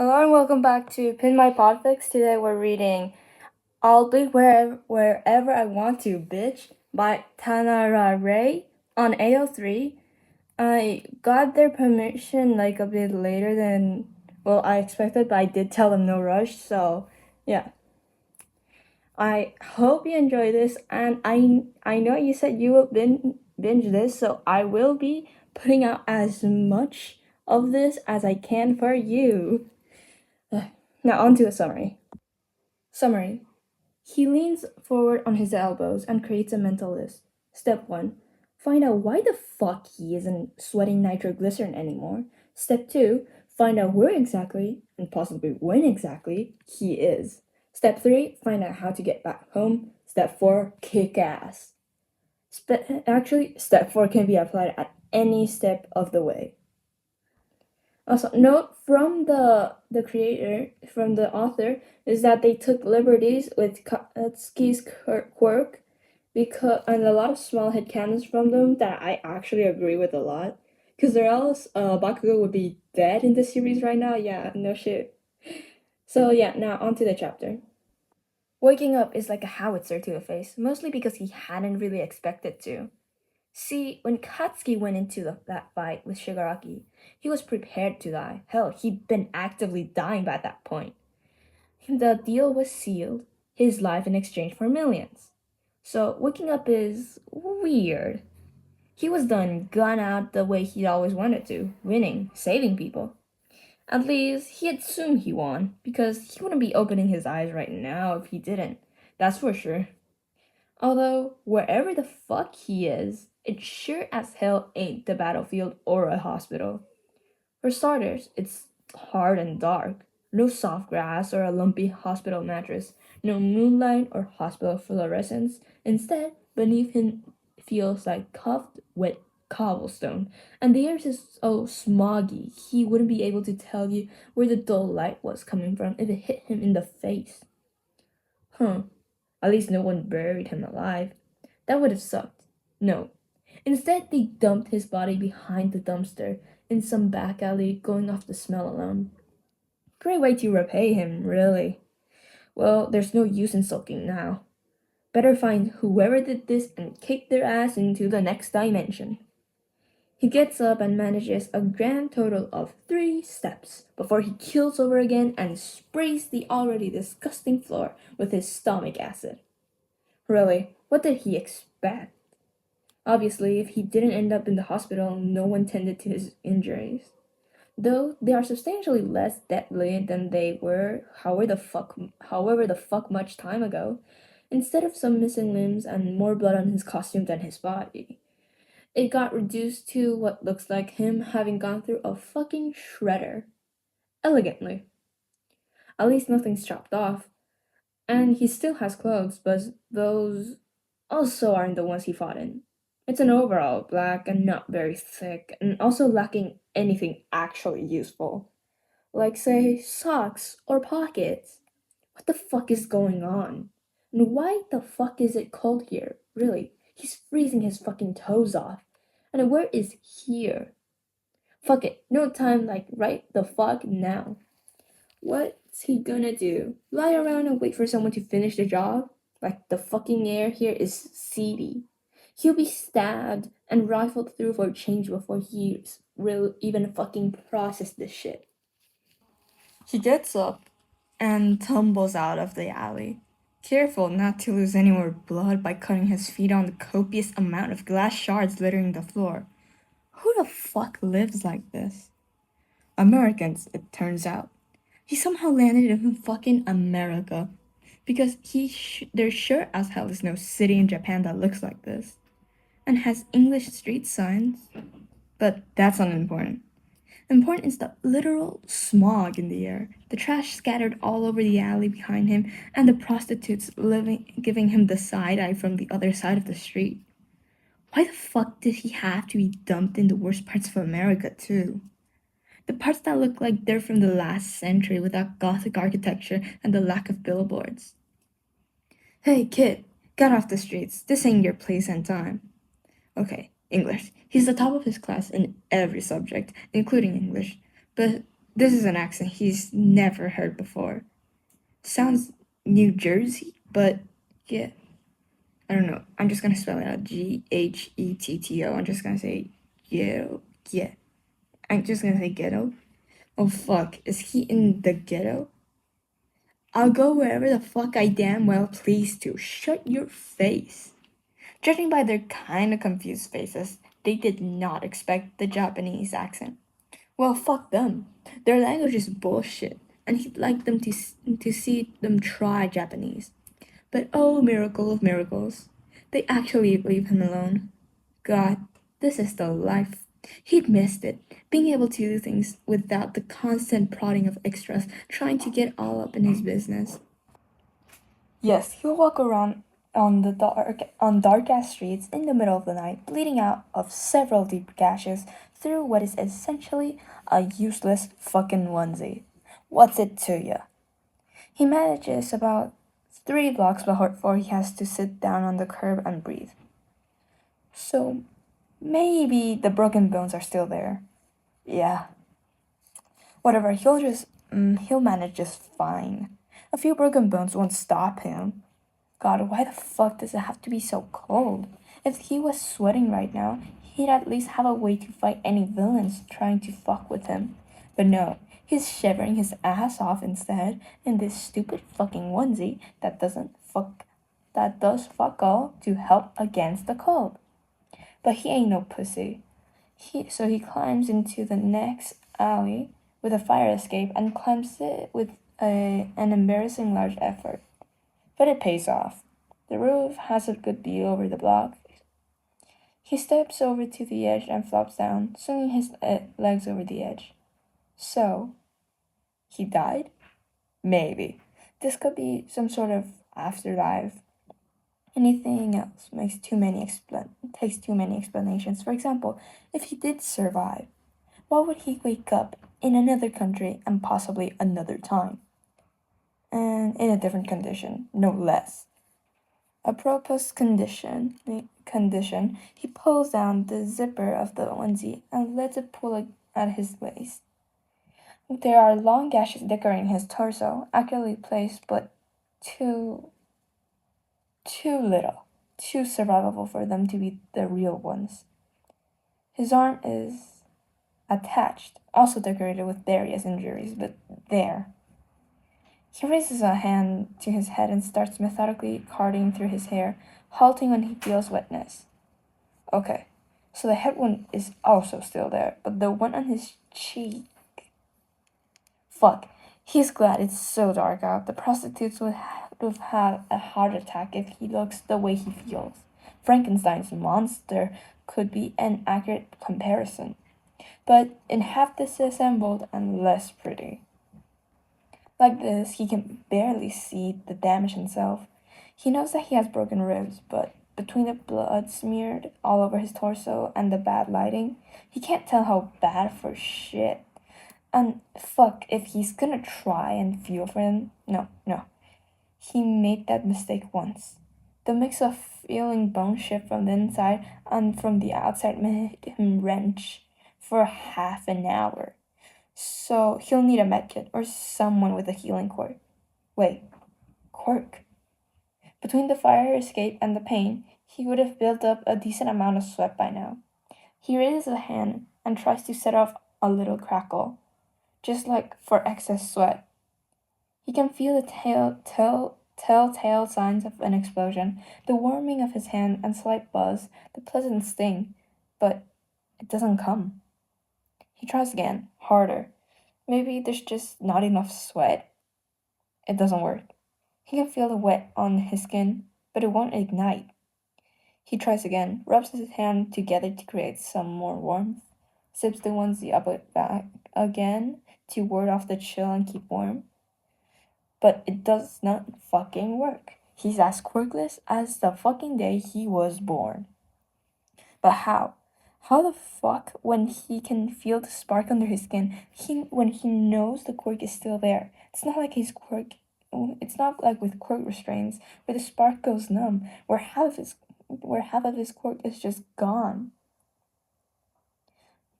Hello and welcome back to Pin My Podfics. Today we're reading I'll Be Wherever I Want to, Bitch by TanaraRay on AO3. I got their permission like a bit later than, I expected, but I did tell them no rush, so yeah. I hope you enjoy this, and I know you said you will binge this, so I will be putting out as much of this as I can for you. Now on to the summary. Summary. He leans forward on his elbows and creates a mental list. Step 1. Find out why the fuck he isn't sweating nitroglycerin anymore. Step 2. Find out where exactly, and possibly when exactly, he is. Step 3. Find out how to get back home. Step 4. Kick ass. Step 4 can be applied at any step of the way. Also, note from the creator, from the author, is that they took liberties with Katsuki's quirk, and a lot of small headcanons from them that I actually agree with a lot. Because or else Bakugo would be dead in the series right now. Yeah, no shit. So yeah, now onto the chapter. Waking up is like a howitzer to a face, mostly because he hadn't really expected to. See, when Katsuki went into that fight with Shigaraki, he was prepared to die. Hell, he'd been actively dying by that point. The deal was sealed, his life in exchange for millions. So waking up is weird. He was done, gone out the way he always wanted to, winning, saving people. At least he assumed he won, because he wouldn't be opening his eyes right now if he didn't. That's for sure. Although, wherever the fuck he is, it sure as hell ain't the battlefield or a hospital. For starters, it's hard and dark. No soft grass or a lumpy hospital mattress. No moonlight or hospital fluorescence. Instead, beneath him feels like cuffed, wet cobblestone. And the air is so smoggy, he wouldn't be able to tell you where the dull light was coming from if it hit him in the face. At least no one buried him alive. That would have sucked. No. Instead, they dumped his body behind the dumpster in some back alley, going off the smell alone. Great way to repay him, really. Well, there's no use in sulking now. Better find whoever did this and kick their ass into the next dimension. He gets up and manages a grand total of 3 steps before he keels over again and sprays the already disgusting floor with his stomach acid. Really, what did he expect? Obviously, if he didn't end up in the hospital, no one tended to his injuries. Though they are substantially less deadly than they were however the fuck much time ago, instead of some missing limbs and more blood on his costume than his body. It got reduced to what looks like him having gone through a fucking shredder. Elegantly. At least nothing's chopped off. And he still has clothes, but those also aren't the ones he fought in. It's an overall, black and not very thick, and also lacking anything actually useful. Like, say, socks or pockets. What the fuck is going on? And why the fuck is it cold here? Really, he's freezing his fucking toes off. And where is here? Fuck it, no time like right the fuck now. What's he gonna do? Lie around and wait for someone to finish the job? Like the fucking air here is seedy. He'll be stabbed and rifled through for change before he's even fucking process this shit. He gets up and tumbles out of the alley, careful not to lose any more blood by cutting his feet on the copious amount of glass shards littering the floor. Who the fuck lives like this? Americans, it turns out. He somehow landed in fucking America, because there sure as hell is no city in Japan that looks like this, and has English street signs. But that's unimportant. Important is the literal smog in the air, the trash scattered all over the alley behind him, and the prostitutes giving him the side eye from the other side of the street. Why the fuck did he have to be dumped in the worst parts of America, too? The parts that look like they're from the last century without Gothic architecture and the lack of billboards. Hey, kid, get off the streets. This ain't your place and time. Okay, English. He's the top of his class in every subject, including English. But This is an accent he's never heard before. Sounds New Jersey, but yeah. I don't know. I'm just gonna spell it out. Ghetto. I'm just gonna say ghetto. Yeah. I'm just gonna say ghetto. Oh fuck. Is he in the ghetto? I'll go wherever the fuck I damn well please to. Shut your face. Judging by their kinda confused faces, they did not expect the Japanese accent. Well, fuck them. Their language is bullshit, and he'd like them to see them try Japanese. But oh, miracle of miracles, they actually leave him alone. God, this is the life. He'd missed it, being able to do things without the constant prodding of extras trying to get all up in his business. Yes, he'll walk around on dark ass streets in the middle of the night, bleeding out of several deep gashes through what is essentially a useless fucking onesie. What's it to ya? He manages about 3 blocks before he has to sit down on the curb and breathe. So maybe the broken bones are still there. Yeah. Whatever, he'll manage just fine. A few broken bones won't stop him. God, why the fuck does it have to be so cold? If he was sweating right now, he'd at least have a way to fight any villains trying to fuck with him. But no, he's shivering his ass off instead in this stupid fucking onesie that does fuck all to help against the cold. But he ain't no pussy. So he climbs into the next alley with a fire escape and climbs it with an embarrassing large effort. But it pays off. The roof has a good view over the block. He steps over to the edge and flops down, swinging his legs over the edge. So, he died? Maybe. This could be some sort of afterlife. Anything else takes too many explanations. For example, if he did survive, why would he wake up in another country and possibly another time? And in a different condition, no less. Apropos condition, he pulls down the zipper of the onesie and lets it pull at his waist. There are long gashes decorating his torso, accurately placed, but too little, too survivable for them to be the real ones. His arm is attached, also decorated with various injuries, but there. He raises a hand to his head and starts methodically carding through his hair, halting when he feels wetness. Okay, so the head wound is also still there, but the one on his cheek... Fuck, he's glad it's so dark out. The prostitutes would have had a heart attack if he looks the way he feels. Frankenstein's monster could be an accurate comparison, but in half disassembled and less pretty. Like this, he can barely see the damage himself. He knows that he has broken ribs, but between the blood smeared all over his torso and the bad lighting, he can't tell how bad for shit. And fuck, if he's gonna try and feel for him, no. He made that mistake once. The mix of feeling bone shift from the inside and from the outside made him wrench for half an hour. So he'll need a medkit or someone with a healing quirk. Wait, quirk? Between the fire escape and the pain, he would have built up a decent amount of sweat by now. He raises a hand and tries to set off a little crackle, just like for excess sweat. He can feel the telltale signs of an explosion, the warming of his hand and slight buzz, the pleasant sting, but it doesn't come. He tries again, harder. Maybe there's just not enough sweat. It doesn't work. He can feel the wet on his skin, but it won't ignite. He tries again, rubs his hand together to create some more warmth, sips the onesie up back again to ward off the chill and keep warm. But it does not fucking work. He's as quirkless as the fucking day he was born. But how? How the fuck, when he can feel the spark under his skin, when he knows the quirk is still there? It's not like with quirk restraints, where the spark goes numb, where half of his quirk is just gone.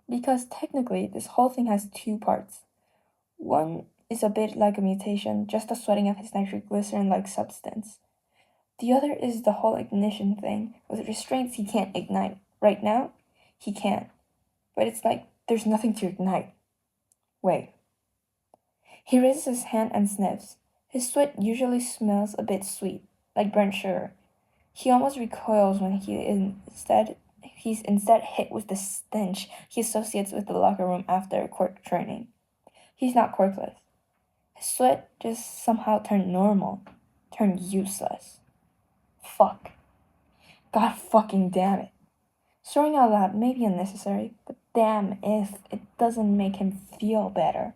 Because technically, this whole thing has 2 parts. One is a bit like a mutation, just the sweating of his nitroglycerin-like substance. The other is the whole ignition thing. With restraints, he can't ignite. Right now, he can't. But it's like there's nothing to ignite. Wait. He raises his hand and sniffs. His sweat usually smells a bit sweet, like burnt sugar. He almost recoils when he's instead hit with the stench he associates with the locker room after quirk training. He's not quirkless. His sweat just somehow turned normal, turned useless. Fuck. God fucking damn it. Swearing out loud may be unnecessary, but damn if it doesn't make him feel better.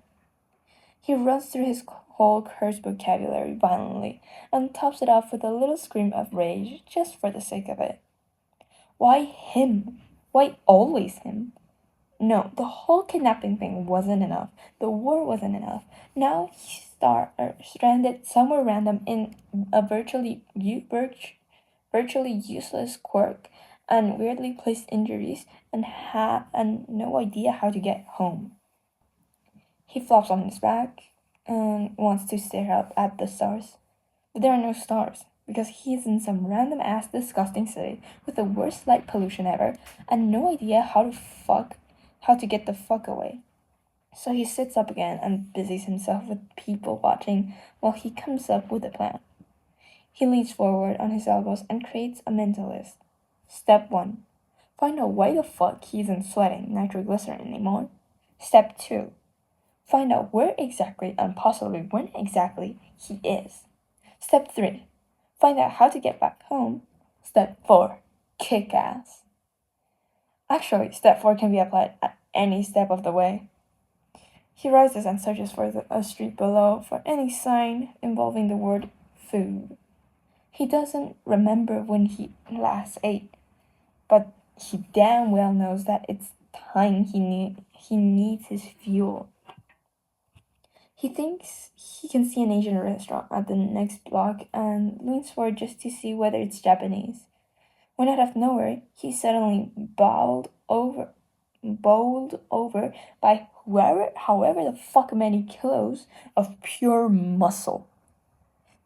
He runs through his whole curse vocabulary violently and tops it off with a little scream of rage just for the sake of it. Why him? Why always him? No, the whole kidnapping thing wasn't enough. The war wasn't enough. Now he's stranded somewhere random in a virtually useless quirk and weirdly placed injuries and no idea how to get home. He flops on his back and wants to stare out at the stars. But there are no stars, because he's in some random ass disgusting city with the worst light pollution ever and no idea how to get the fuck away. So he sits up again and busies himself with people watching while he comes up with a plan. He leans forward on his elbows and creates a mental list. Step 1. Find out why the fuck he isn't sweating nitroglycerin anymore. Step 2. Find out where exactly and possibly when exactly he is. Step 3. Find out how to get back home. Step 4. Kick ass. Actually, step 4 can be applied at any step of the way. He rises and searches for a street below for any sign involving the word food. He doesn't remember when he last ate, but he damn well knows that it's time he needs his fuel. He thinks he can see an Asian restaurant at the next block and leans forward just to see whether it's Japanese. When out of nowhere, he's suddenly bowled over by however the fuck many kilos of pure muscle.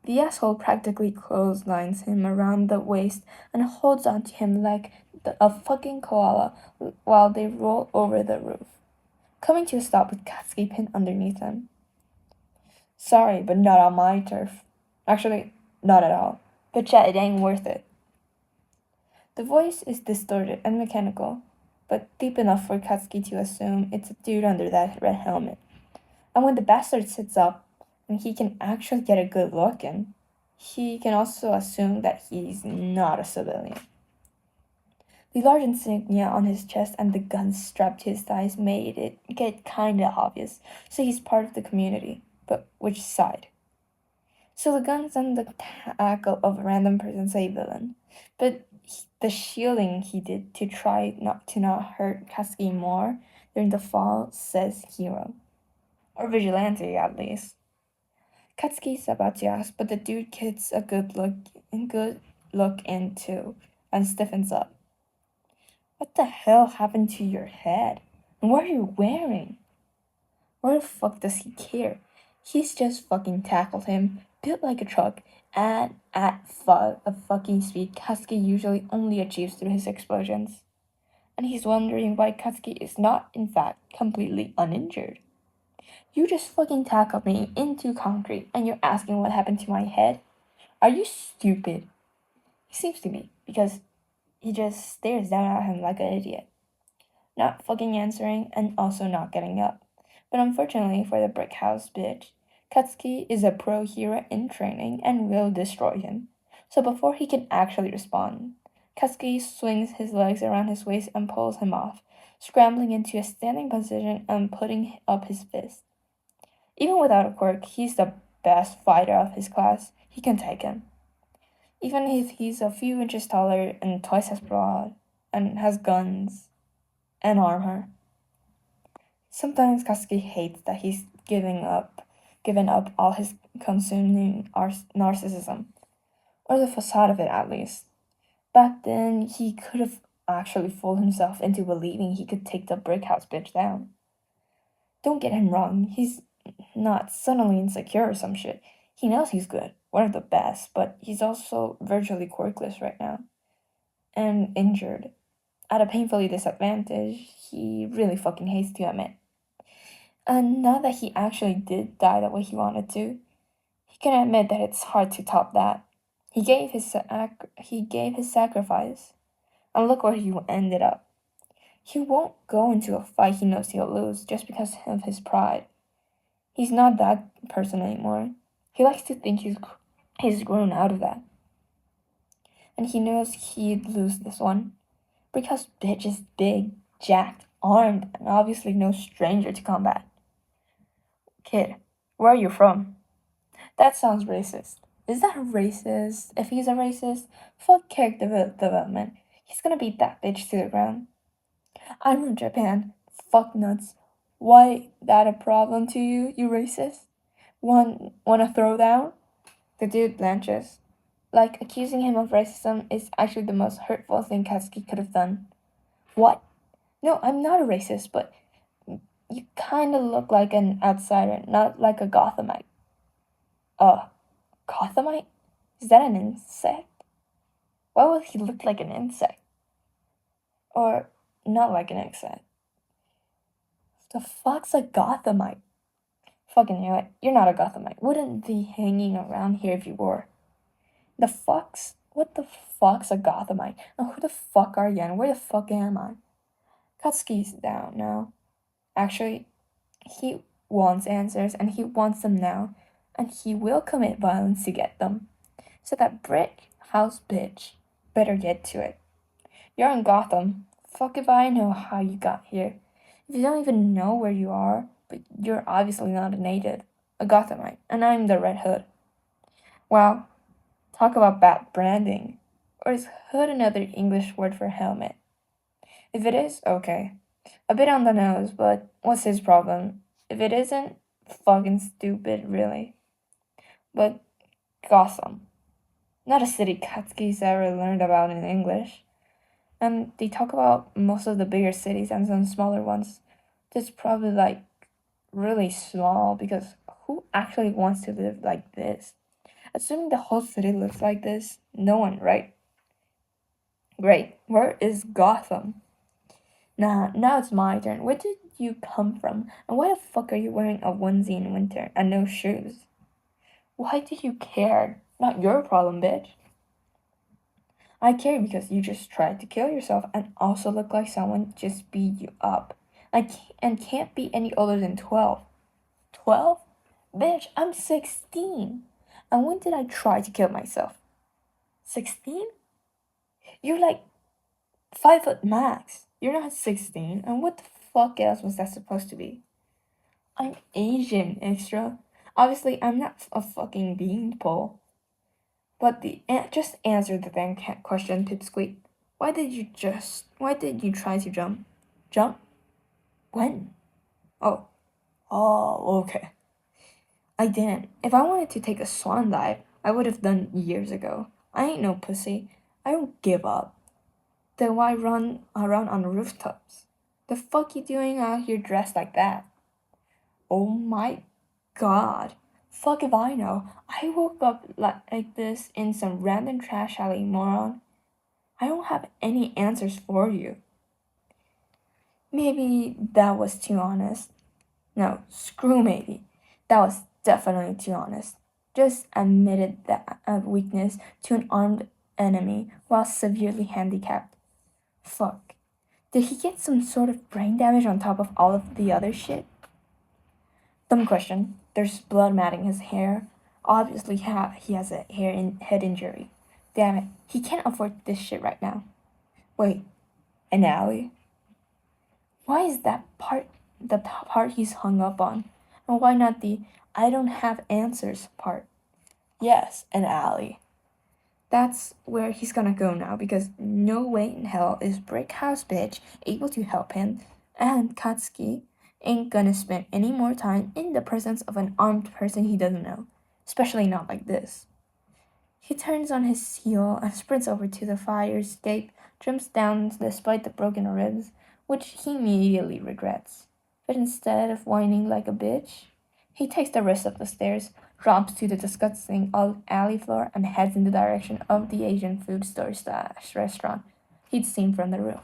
The asshole practically clotheslines him around the waist and holds onto him like a fucking koala while they roll over the roof, coming to a stop with Katsuki pinned underneath him. Sorry, but not on my turf. Actually, not at all. But yeah, it ain't worth it. The voice is distorted and mechanical, but deep enough for Katsuki to assume it's a dude under that red helmet. And when the bastard sits up, and he can actually get a good look in, he can also assume that he's not a civilian. The large insignia on his chest and the guns strapped to his thighs made it get kinda obvious, so he's part of the community. But which side? So the guns and the tackle of a random person say villain, but the shielding he did to try not hurt Katsuki more during the fall says hero. Or vigilante, at least. Katsuki's about to ask, but the dude gets a good look in too, and stiffens up. What the hell happened to your head? And what are you wearing? Where the fuck does he care? He's just fucking tackled him, built like a truck, and at a fucking speed Katsuki usually only achieves through his explosions. And he's wondering why Katsuki is not, in fact, completely uninjured. You just fucking tackled me into concrete, and you're asking what happened to my head? Are you stupid? He seems to be, because he just stares down at him like an idiot. Not fucking answering, and also not getting up. But unfortunately for the brick house bitch, Katsuki is a pro hero in training and will destroy him. So before he can actually respond, Katsuki swings his legs around his waist and pulls him off, scrambling into a standing position and putting up his fist. Even without a quirk, he's the best fighter of his class. He can take him. Even if he's a few inches taller and twice as broad, and has guns and armor. Sometimes Katsuki hates that he's given up all his consuming narcissism, or the facade of it at least. Back then, he could have actually fooled himself into believing he could take the brick house bitch down. Don't get him wrong, he's not suddenly insecure or some shit. He knows he's good, one of the best, but he's also virtually quirkless right now. And injured. At a painfully disadvantage he really fucking hates to admit. And now that he actually did die the way he wanted to, he can admit that it's hard to top that. He gave his sacrifice, and look where he ended up. He won't go into a fight he knows he'll lose just because of his pride. He's not that person anymore. He likes to think he's grown out of that. And he knows he'd lose this one. Because bitch is big, jacked, armed, and obviously no stranger to combat. Kid, where are you from? That sounds racist. Is that racist? If he's a racist, fuck character development. He's gonna beat that bitch to the ground. I'm from Japan. Fuck nuts. Why that a problem to you, you racist? Wanna throw down? The dude blanches. Like, accusing him of racism is actually the most hurtful thing Katsuki could have done. What? No, I'm not a racist, but you kinda look like an outsider, not like a Gothamite. Gothamite? Is that an insect? Why would he look like an insect? Or not like an insect? The fuck's a Gothamite? Fucking knew it. You're not a Gothamite. Wouldn't be hanging around here if you were. What the fuck's a Gothamite? And who the fuck are you and where the fuck am I? Katsuki's down now. Actually, he wants answers and he wants them now. And he will commit violence to get them. So that brick house bitch better get to it. You're in Gotham. Fuck if I know how you got here. If you don't even know where you are, but you're obviously not a native, a Gothamite, and I'm the Red Hood. Wow, talk about bad branding. Or is hood another English word for helmet? If it is, okay. A bit on the nose, but what's his problem? If it isn't, fucking stupid, really. But Gotham. Not a city Katsuki's ever learned about in English. And they talk about most of the bigger cities and some smaller ones. It's probably like really small because who actually wants to live like this? Assuming the whole city lives like this, no one, right? Great. Where is Gotham? Now it's my turn. Where did you come from? And why the fuck are you wearing a onesie in winter and no shoes? Why do you care? Not your problem, bitch. I care because you just tried to kill yourself and also look like someone just beat you up. And can't be any older than 12. 12? Bitch, I'm 16. And when did I try to kill myself? 16? You're like 5 foot max. You're not 16. And what the fuck else was that supposed to be? I'm Asian, extra. Obviously, I'm not a fucking beanpole. But just answer the damn question, Pipsqueak. Why did you try to jump? Jump? When? Oh, okay. I didn't. If I wanted to take a swan dive, I would have done years ago. I ain't no pussy. I don't give up. Then why run around on rooftops? The fuck you doing out here dressed like that? Oh my god. Fuck if I know. I woke up like this in some random trash alley, moron. I don't have any answers for you. Maybe that was too honest. No, screw maybe. That was definitely too honest. Just admitted that weakness to an armed enemy while severely handicapped. Fuck. Did he get some sort of brain damage on top of all of the other shit? Dumb question. There's blood matting his hair. Obviously, he has a head injury. Damn it, he can't afford this shit right now. Wait, an alley? Why is that the part he's hung up on? And why not the I don't have answers part? Yes, an alley. That's where he's gonna go now because no way in hell is Brick House Bitch able to help him, and Katsuki ain't gonna spend any more time in the presence of an armed person he doesn't know, especially not like this. He turns on his heel and sprints over to the fire escape, jumps down despite the broken ribs, which he immediately regrets. But instead of whining like a bitch, He takes the rest of the stairs, drops to the disgusting old alley floor, and heads in the direction of the Asian food store / restaurant he'd seen from the roof.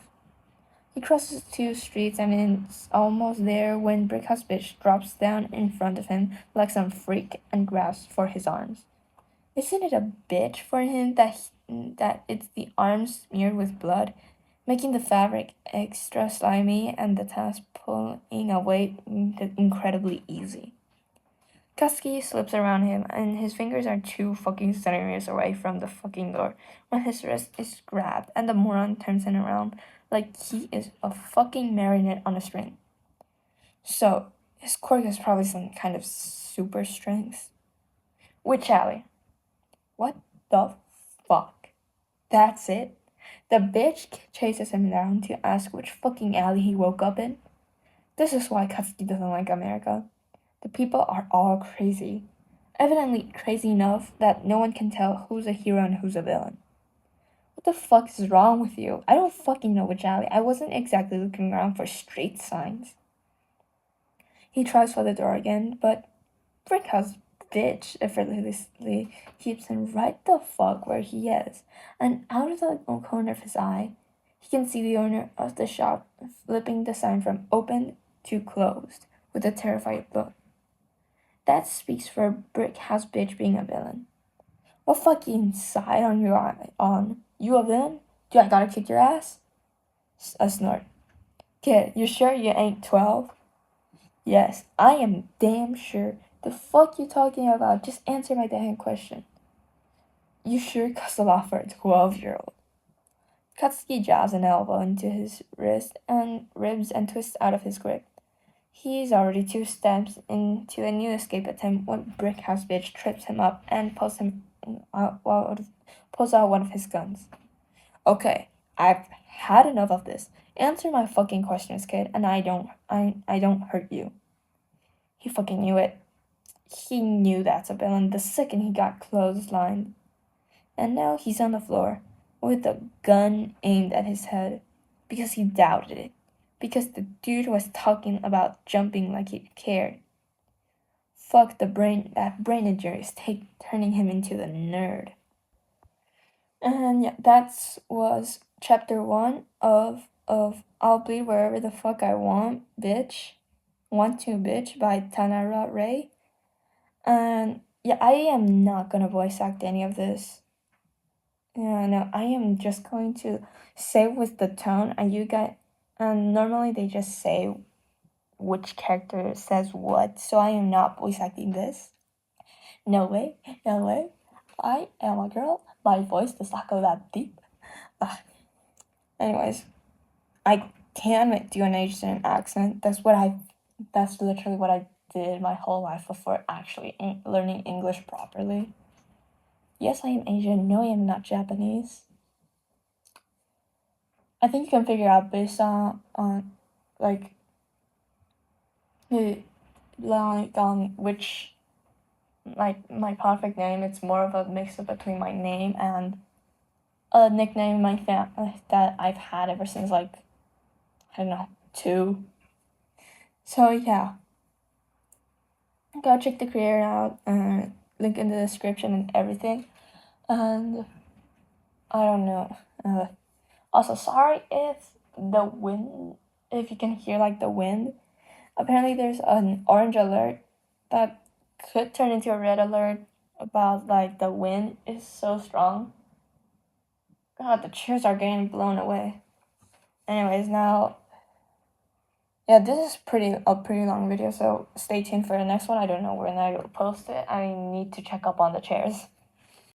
He crosses 2 streets and is almost there when Brickhouse Bitch drops down in front of him like some freak and grabs for his arms. Isn't it a bitch for him that it's the arms smeared with blood, making the fabric extra slimy and the task pulling away incredibly easy? Katsuki slips around him, and his fingers are 2 fucking centimeters away from the fucking door when his wrist is grabbed and the moron turns him around like he is a fucking marionette on a string. So, his quirk is probably some kind of super strength. Which alley? What the fuck? That's it? The bitch chases him down to ask which fucking alley he woke up in? This is why Katsuki doesn't like America. The people are all crazy. Evidently crazy enough that no one can tell who's a hero and who's a villain. What the fuck is wrong with you? I don't fucking know which alley. I wasn't exactly looking around for street signs. He tries for the door again, but Brickhouse Bitch effortlessly keeps him right the fuck where he is, and out of the corner of his eye, he can see the owner of the shop flipping the sign from open to closed with a terrified look. That speaks for Brickhouse Bitch being a villain. What fucking side are you on? You a villain? Do I gotta kick your ass? A snort. Kid, you sure you ain't 12? Yes, I am damn sure. The fuck you talking about? Just answer my damn question. You sure cuss a lot for a 12-year-old. Katsuki jabs an elbow into his wrist and ribs and twists out of his grip. He's already 2 steps into a new escape attempt when Brickhouse Bitch trips him up and pulls out one of his guns. Okay, I've had enough of this. Answer my fucking questions, kid, and I don't hurt you. He fucking knew it. He knew that's a villain the second he got clotheslined. And now he's on the floor with a gun aimed at his head because he doubted it. Because the dude was talking about jumping like he cared. Fuck that brain injury is turning him into the nerd. And yeah, that was chapter 1 of I'll Bleed Wherever the Fuck I Want, Bitch. Want to Bitch by TanaraRay. And yeah, I am not gonna voice act any of this. Yeah, no, I am just going to say with the tone, and normally they just say which character says what, so I am not voice acting this. No way. I am a girl. My voice does not go that deep. Anyways, I can do an Asian accent. That's literally what I did my whole life before actually learning English properly. Yes, I am Asian. No, I am not Japanese. I think you can figure out based on which my perfect name. It's more of a mix up between my name and a nickname that I've had ever since 2. So yeah, go check the creator out. Link in the description and everything. And I don't know. Also, sorry if you can hear the wind. Apparently there's an orange alert that could turn into a red alert about the wind is so strong. God, the chairs are getting blown away. Anyways, now, yeah, this is a pretty long video, so stay tuned for the next one. I don't know when I will post it. I need to check up on the chairs.